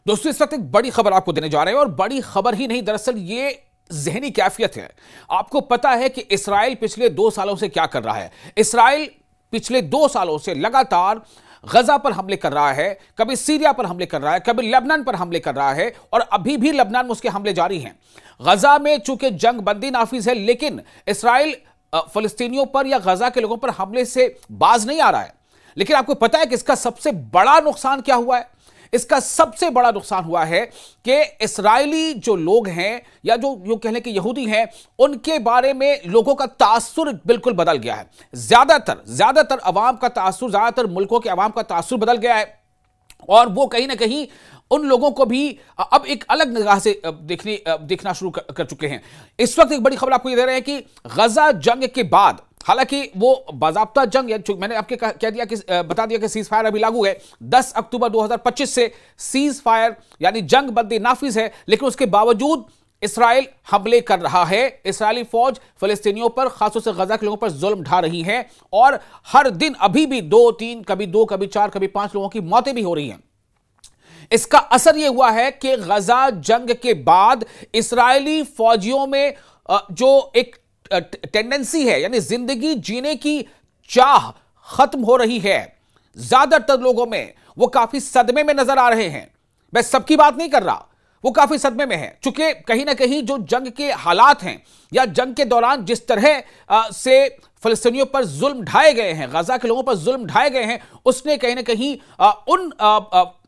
दोस्तों, इस वक्त एक बड़ी खबर आपको देने जा रहे हैं और बड़ी खबर ही नहीं, दरअसल ये जहनी कैफियत है। आपको पता है कि इसराइल पिछले 2 सालों से क्या कर रहा है। इसराइल पिछले 2 सालों से लगातार गजा पर हमले कर रहा है, कभी सीरिया पर हमले कर रहा है, कभी लेबनान पर हमले कर रहा है और अभी भी लेबनान में उसके हमले जारी हैं। गजा में चूंकि जंग बंदी नाफिज है, लेकिन इसराइल फलस्तीनियों पर या गजा के लोगों पर हमले से बाज नहीं आ रहा है। लेकिन आपको पता है कि इसका सबसे बड़ा नुकसान क्या हुआ है? इसका सबसे बड़ा नुकसान हुआ है कि इस्राएली जो लोग हैं या जो यूं कह लें कि यहूदी हैं, उनके बारे में लोगों का तासुर बिल्कुल बदल गया है। ज्यादातर अवाम का तासुर, ज्यादातर मुल्कों के अवाम का तासुर बदल गया है और वो कहीं ना कहीं उन लोगों को भी अब एक अलग निगाह से देखना शुरू कर चुके हैं। इस वक्त एक बड़ी खबर आपको ये दे रहे हैं कि गजा जंग के बाद, हालांकि वो बाज़ाब्ता जंग, मैंने आपके कह दिया कि बता दिया कि सीज फायर अभी लागू है। 10 अक्टूबर 2025 से सीज फायर यानी जंग बंदी नाफिज है, लेकिन उसके बावजूद इसराइल हमले कर रहा है। इसराइली फौज फलस्तीनियों पर, खासतौर से गजा के लोगों पर जुल्म ढा रही है और हर दिन अभी भी 2-3, कभी 2, कभी 4, कभी 5 लोगों की मौतें भी हो रही हैं। इसका असर यह हुआ है कि गजा जंग के बाद इसराइली फौजियों में जो एक टेंडेंसी है, यानी जिंदगी जीने की चाह खत्म हो रही है। ज्यादातर लोगों में वो काफी सदमे में नजर आ रहे हैं। मैं सबकी बात नहीं कर रहा, वो काफी सदमे में है, चूंकि कहीं ना कहीं जो जंग के हालात हैं या जंग के दौरान जिस तरह से फलस्तीनियों पर जुल्म ढाए गए हैं, गजा के लोगों पर जुल्म ढाए गए हैं, उसने कहीं ना कहीं उन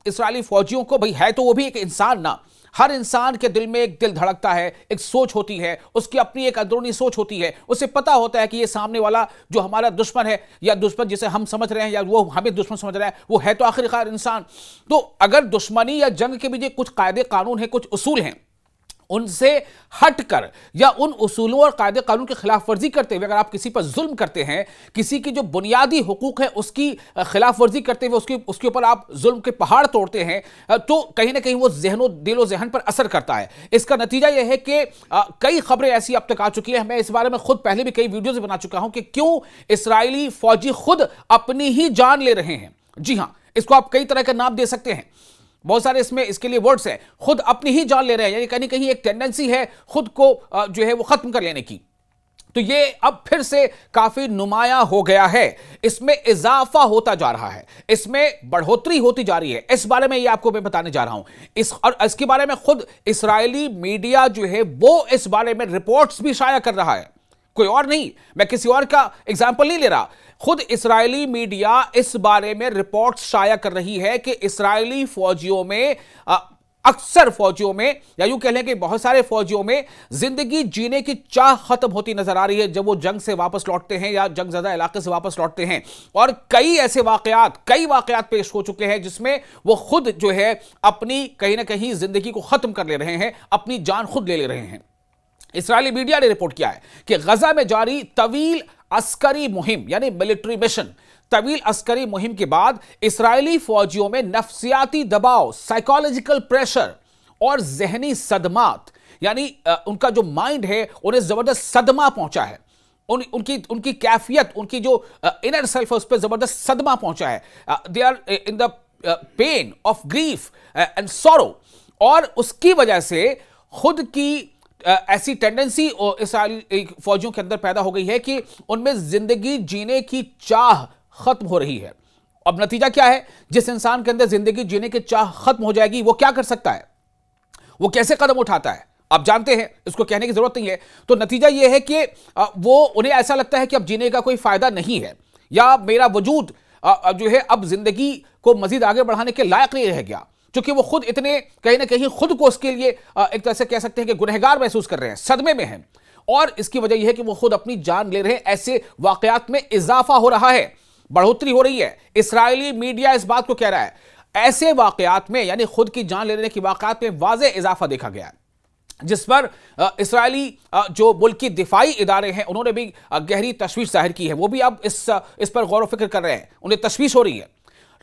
इस्राएली फौजियों को, भाई है तो वो भी एक इंसान ना, हर इंसान के दिल में एक दिल धड़कता है, एक सोच होती है, उसकी अपनी एक अंदरूनी सोच होती है। उसे पता होता है कि ये सामने वाला जो हमारा दुश्मन है या दुश्मन जिसे हम समझ रहे हैं या वो हमें दुश्मन समझ रहा है, वो है तो आखिरकार इंसान। तो अगर दुश्मनी या जंग के पीछे कुछ कायदे कानून है, कुछ उसूल हैं, उनसे हटकर या उन उसूलों और कायदे कानून की खिलाफ वर्जी करते हुए अगर आप किसी पर जुल्म करते हैं, किसी की जो बुनियादी हुकूक है उसकी खिलाफ वर्जी करते हुए उसके ऊपर आप जुल्म के पहाड़ तोड़ते हैं, तो कहीं ना कहीं वो दिलो जहन पर असर करता है। इसका नतीजा यह है कि कई खबरें ऐसी अब तक आ चुकी है, मैं इस बारे में खुद पहले भी कई वीडियोज बना चुका हूं कि क्यों इसराइली फौजी खुद अपनी ही जान ले रहे हैं। जी हां, इसको आप कई तरह का नाम दे सकते हैं, बहुत सारे इसमें इसके लिए वर्ड्स हैं। खुद अपनी ही जान ले रहे हैं, यानी कहीं कहीं एक टेंडेंसी है खुद को जो है वो खत्म कर लेने की। तो ये अब फिर से काफी नुमाया हो गया है, इसमें इजाफा होता जा रहा है, इसमें बढ़ोतरी होती जा रही है। इस बारे में ये आपको मैं बताने जा रहा हूं। और इसके बारे में खुद इस्राएली मीडिया जो है वो इस बारे में रिपोर्ट्स भी शाया कर रहा है, कोई और नहीं, मैं किसी और का एग्जाम्पल नहीं ले रहा। खुद इस्राएली मीडिया इस बारे में रिपोर्ट शाया कर रही है कि इस्राएली फौजियों में, अक्सर फौजियों में या यूं कह लें कि बहुत सारे फौजियों में जिंदगी जीने की चाह खत्म होती नजर आ रही है जब वो जंग से वापस लौटते हैं या जंग ज़दा इलाके से वापस लौटते हैं। और कई ऐसे वाकयात पेश हो चुके हैं जिसमें वो खुद जो है अपनी कहीं ना कहीं जिंदगी को खत्म कर ले रहे हैं, अपनी जान खुद ले रहे हैं। इस्राएली मीडिया ने रिपोर्ट किया है कि गजा में जारी तवील अस्करी मुहिम यानी मिलिट्री मिशन, तवील अस्करी मुहिम के बाद इस्राएली फौजियों में नफ्सियाती दबाव, साइकोलॉजिकल प्रेशर और जहनी सदमात, यानी उनका जो माइंड है उन्हें जबरदस्त सदमा पहुंचा है। उनकी कैफियत, उनकी जो इनर सेल्फ है उस पर जबरदस्त सदमा पहुंचा है। They are in the pain of grief and sorrow, और उसकी वजह से खुद की ऐसी टेंडेंसी इस्राएली फौजियों के अंदर पैदा हो गई है कि उनमें जिंदगी जीने की चाह खत्म हो रही है। अब नतीजा क्या है? जिस इंसान के अंदर जिंदगी जीने की चाह खत्म हो जाएगी वो क्या कर सकता है, वो कैसे कदम उठाता है, आप जानते हैं, इसको कहने की जरूरत नहीं है। तो नतीजा यह है कि वो उन्हें ऐसा लगता है कि अब जीने का कोई फायदा नहीं है या मेरा वजूद जो है अब जिंदगी को मजीद आगे बढ़ाने के लायक नहीं रह गया, क्योंकि वो खुद इतने कहीं ना कहीं खुद को उसके लिए एक तरह से कह सकते हैं कि गुनहगार महसूस कर रहे हैं, सदमे में हैं। और इसकी वजह यह है कि वो खुद अपनी जान ले रहे हैं। ऐसे वाकयात में इजाफा हो रहा है, बढ़ोतरी हो रही है। इस्राएली मीडिया इस बात को कह रहा है, ऐसे वाकयात में यानी खुद की जान लेने की वाकयात में वाज़े इजाफा देखा गया है, जिस पर इस्राएली जो मुल्क की दिफाई इदारे हैं उन्होंने भी गहरी तशवीश जाहिर की है। वो भी अब इस पर गौर व फिक्र कर रहे हैं, उन्हें तशवीश हो रही है।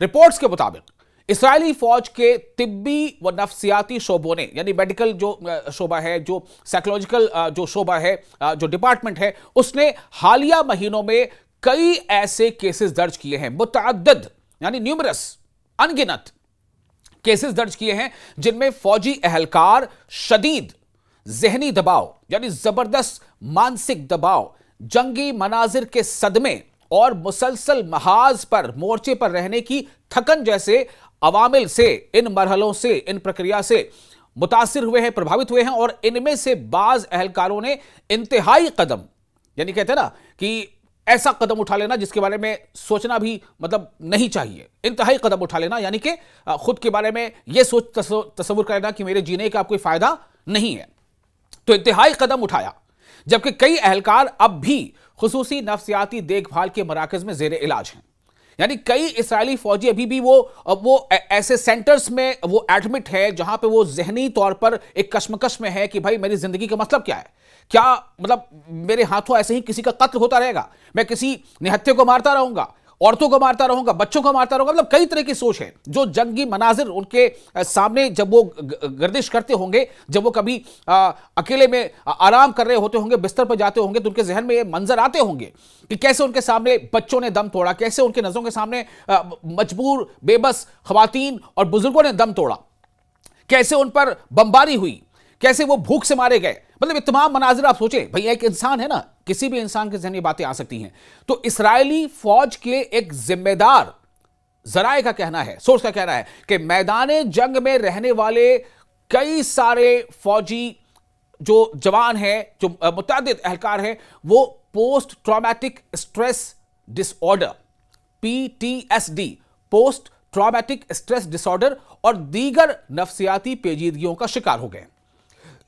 रिपोर्ट्स के मुताबिक इस्राएली फौज के तिब्बी व नफ्सियाती शोबों ने, यानी मेडिकल जो शोबा है, जो साइकोलॉजिकल जो शोबा है, जो डिपार्टमेंट है, उसने हालिया महीनों में कई ऐसे केसेस दर्ज किए हैं, मुतअद्दिद यानी न्यूमरस, अनगिनत केसेस दर्ज किए हैं जिनमें फौजी अहलकार शदीद जहनी दबाव यानी जबरदस्त मानसिक दबाव, जंगी मनाजिर के सदमे और मुसलसल महाज पर मोर्चे पर रहने की थकन जैसे अवामिल से, इन मरहलों से, इन प्रक्रिया से मुतासिर हुए हैं, प्रभावित हुए हैं। और इनमें से बाज अहलकारों ने इंतहाई कदम, यानी कहते हैं ना कि ऐसा कदम उठा लेना जिसके बारे में सोचना भी मतलब नहीं चाहिए, इंतहाई कदम उठा लेना, यानी कि खुद के बारे में यह सोच तसव्वुर करना कि मेरे जीने का कोई फायदा नहीं है। तो इंतहाई कदम उठाया, जबकि कई अहलकार अब भी खुसूसी नफ्सियाती देखभाल के मराकज में जेर इलाज हैं। यानी कई इस्राएली फौजी अभी भी वो ऐसे सेंटर्स में वो एडमिट है जहां पे वो जहनी तौर पर एक कश्मकश में है कि भाई मेरी जिंदगी का मतलब क्या है, क्या मतलब मेरे हाथों ऐसे ही किसी का कत्ल होता रहेगा, मैं किसी निहत्थे को मारता रहूंगा, औरतों को मारता रहूंगा, बच्चों को मारता रहूंगा। मतलब कई तरह की सोच है। जो जंगी मनाजिर उनके सामने जब वो गर्दिश करते होंगे, जब वो कभी अकेले में आराम कर रहे होते होंगे, बिस्तर पर जाते होंगे, तो उनके जहन में ये मंजर आते होंगे कि कैसे उनके सामने बच्चों ने दम तोड़ा, कैसे उनके नजरों के सामने मजबूर बेबस खवातीन और बुजुर्गों ने दम तोड़ा, कैसे उन पर बमबारी हुई, कैसे वो भूख से मारे गए। मतलब ये तमाम मनाजिर आप सोचें, भैया एक इंसान है ना, किसी भी इंसान के जहन ये बातें आ सकती हैं। तो इस्राएली फौज के एक जिम्मेदार जराए का कहना है, सोर्स का कहना है कि मैदाने जंग में रहने वाले कई सारे फौजी जो जवान हैं, जो मुतअद्दिद एहलकार हैं, वो post traumatic stress disorder PTSD, post traumatic stress disorder और दीगर नफ्सियाती पेचीदगियों का शिकार हो गए।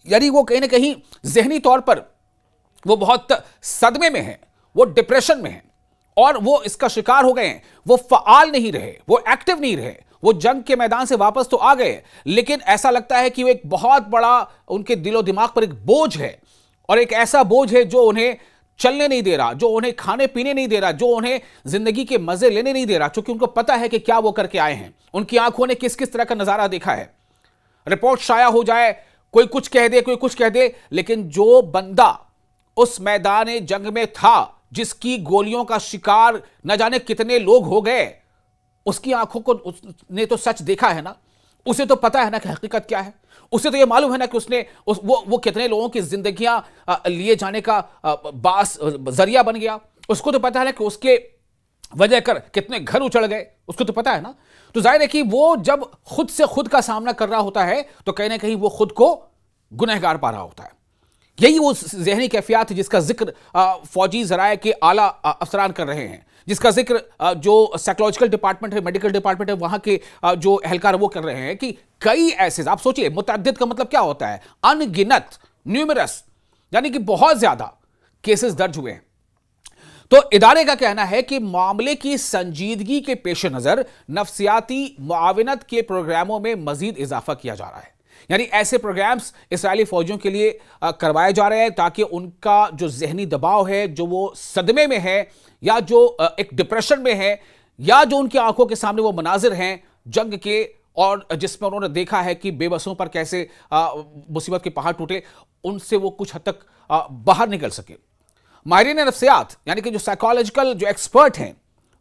यानी वो कहीं ना कहीं जहनी तौर पर वो बहुत सदमे में है, वो डिप्रेशन में है और वो इसका शिकार हो गए हैं। वो फाल नहीं रहे, वो एक्टिव नहीं रहे, वो जंग के मैदान से वापस तो आ गए, लेकिन ऐसा लगता है कि वो एक बहुत बड़ा उनके दिलो दिमाग पर एक बोझ है, और एक ऐसा बोझ है जो उन्हें चलने नहीं दे रहा, जो उन्हें खाने पीने नहीं दे रहा, जो उन्हें जिंदगी के मजे लेने नहीं दे रहा, क्योंकि उनको पता है कि क्या वो करके आए हैं। उनकी आंखों ने किस किस तरह का नजारा देखा है। रिपोर्ट शाया हो जाए, कोई कुछ कह दे, कोई कुछ कह दे, लेकिन जो बंदा उस मैदान जंग में था, जिसकी गोलियों का शिकार न जाने कितने लोग हो गए, उसकी आंखों को उसने तो सच देखा है ना, उसे तो पता है ना कि हकीकत क्या है, उसे तो यह मालूम है ना कि उसने वो कितने लोगों की जिंदगियां लिए जाने का बास जरिया बन गया। उसको तो पता है ना कि उसके वजह कर कितने घर उछड़ गए, उसको तो पता है ना। तो जाहिर है कि वो जब खुद से खुद का सामना कर रहा होता है तो कहीं ना कहीं वो खुद को गुनहगार पा रहा होता है। यही वो जहनी कैफियत है जिसका जिक्र फौजी जराए के आला अफसरान कर रहे हैं, जिसका जिक्र जो साइकोलॉजिकल डिपार्टमेंट है, मेडिकल डिपार्टमेंट है, वहां के जो अहलकार वो कर रहे हैं कि कई ऐसे, आप सोचिए मुतअद्दिद का मतलब क्या होता है, अनगिनत, न्यूमरस, यानी कि बहुत ज्यादा केसेस दर्ज हुए हैं। तो इदारे का कहना है कि मामले की संजीदगी के पेश नजर नफ्सियाती मुआविनत के प्रोग्रामों में मजीद इजाफा किया जा रहा है। यानी ऐसे प्रोग्राम्स इस्राएली फौजियों के लिए करवाए जा रहे हैं ताकि उनका जो जहनी दबाव है, जो वो सदमे में है या जो एक डिप्रेशन में है, या जो उनकी आंखों के सामने वो मनाजिर हैं जंग के, और जिसमें उन्होंने देखा है कि बेबसों पर कैसे मुसीबत के पहाड़ टूटे, उनसे वो कुछ हद तक बाहर निकल सके। माहिरीन नफ्सियात, यानी कि जो साइकोलॉजिकल जो एक्सपर्ट हैं,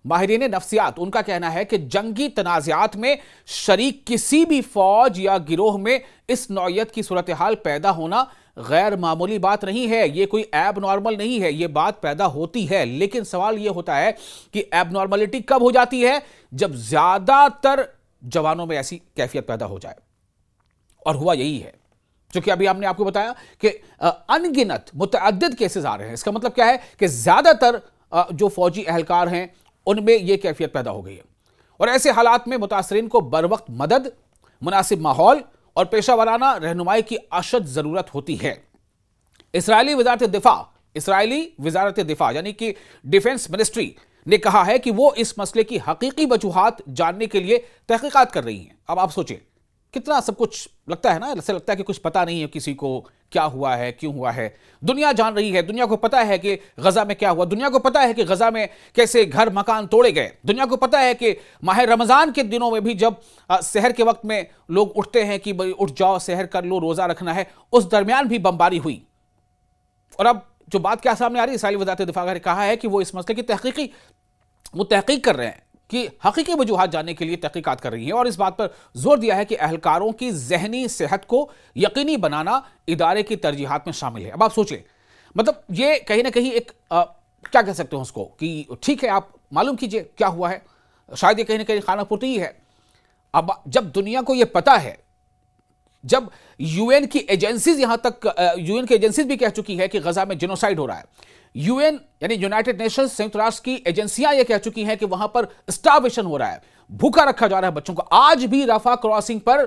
माहिरीन नफ्सियात, उनका कहना है कि जंगी तनाज़ात में शरीक किसी भी फौज या गिरोह में इस नौयत की सूरत हाल पैदा होना गैर मामूली बात नहीं है। ये कोई एब नॉर्मल नहीं है, ये बात पैदा होती है। लेकिन सवाल ये होता है कि एब नॉर्मलिटी कब हो जाती है? जब ज्यादातर जवानों में ऐसी कैफियत पैदा हो जाए, और हुआ यही है। क्योंकि अभी हमने आपको बताया कि अनगिनत मुतअद्दिद केसेस आ रहे हैं। इसका मतलब क्या है कि ज्यादातर जो फौजी अहलकार हैं उनमें यह कैफियत पैदा हो गई है, और ऐसे हालात में मुतासरीन को बरवक्त मदद, मुनासिब माहौल और पेशा वाराना रहनुमाई की अशद जरूरत होती है। इस्राएली वजारत दिफा यानी कि डिफेंस मिनिस्ट्री ने कहा है कि वो इस मसले की हकीकी वजूहात जानने के लिए तहकीकात कर रही हैं। अब आप सोचें, कितना सब कुछ लगता है ना, ऐसा लगता है कि कुछ पता नहीं है किसी को, क्या हुआ है, क्यों हुआ है। दुनिया जान रही है, दुनिया को पता है कि गजा में क्या हुआ, दुनिया को पता है कि गजा में कैसे घर मकान तोड़े गए, दुनिया को पता है कि माह रमजान के दिनों में भी जब सहर के वक्त में लोग उठते हैं कि भाई उठ जाओ, सहर कर लो, रोजा रखना है, उस दरमियान भी बमबारी हुई। और अब जो बात क्या सामने आ रही है, इस्राएली वज़ारत दिफा ने कहा है कि वो इस मसले की तहकीक कर रहे हैं, कि हकीकी वजूहात जानने के लिए तहकीकात कर रही हैं और इस बात पर जोर दिया है कि अहलकारों की जहनी सेहत को यकीनी बनाना इदारे की तरजीहात में शामिल है। अब आप सोचें, मतलब ये कहीं ना कहीं एक क्या कह सकते हो उसको कि ठीक है, आप मालूम कीजिए क्या हुआ है, शायद ये कहीं ना कहीं खानापुर्ती ही है। अब जब दुनिया को यह पता है, जब यूएन की एजेंसीज यहां तक यूएन की एजेंसीज भी कह चुकी है कि गजा में जेनोसाइड हो रहा है, यूएन यानी यूनाइटेड नेशंस संयुक्त राष्ट्र की एजेंसियां यह कह चुकी हैं कि वहां पर स्टार्वेशन हो रहा है, भूखा रखा जा रहा है बच्चों को। आज भी रफा क्रॉसिंग पर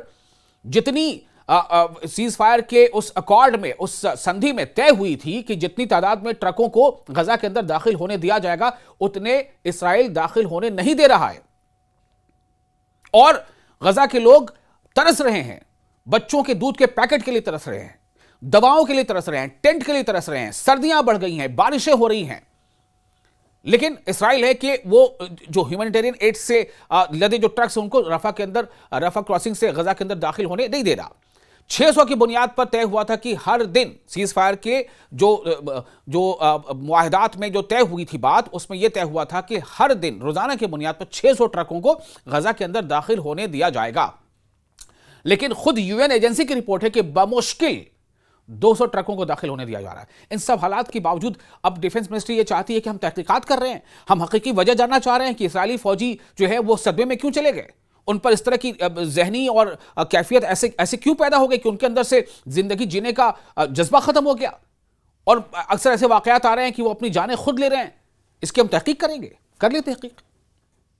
जितनी सीज फायर के उस अकॉर्ड में, उस संधि में तय हुई थी कि जितनी तादाद में ट्रकों को गजा के अंदर दाखिल होने दिया जाएगा, उतने इसराइल दाखिल होने नहीं दे रहा है। और गजा के लोग तरस रहे हैं, बच्चों के दूध के पैकेट के लिए तरस रहे हैं, दवाओं के लिए तरस रहे हैं, टेंट के लिए तरस रहे हैं, सर्दियां बढ़ गई हैं, बारिशें हो रही हैं। लेकिन इसराइल है कि वो जो ह्यूमैनिटेरियन एड से लदे जो ट्रक्स उनको रफा के अंदर, रफा क्रॉसिंग से गजा के अंदर दाखिल होने नहीं दे रहा। 600 की बुनियाद पर तय हुआ था कि हर दिन सीज फायर के जो मुआहदात में जो तय हुई थी बात, उसमें यह तय हुआ था कि हर दिन रोजाना की बुनियाद पर 600 ट्रकों को गजा के अंदर दाखिल होने दिया जाएगा। लेकिन खुद यूएन एजेंसी की रिपोर्ट है कि बमुश्किल 200 ट्रकों को दाखिल होने दिया जा रहा है। इन सब हालात के बावजूद अब डिफेंस मिनिस्ट्री ये चाहती है कि हम तहकीकात कर रहे हैं, हम हकीकी वजह जानना चाह रहे हैं कि इस्राएली फौजी जो है वो सदमे में क्यों चले गए, उन पर इस तरह की जहनी और कैफियत ऐसे क्यों पैदा हो गई कि उनके अंदर से जिंदगी जीने का जज्बा खत्म हो गया। और अक्सर ऐसे वाकयात आ रहे हैं कि वो अपनी जानें खुद ले रहे हैं। इसकी हम तहकीक करेंगे, कर लेते तहकीक।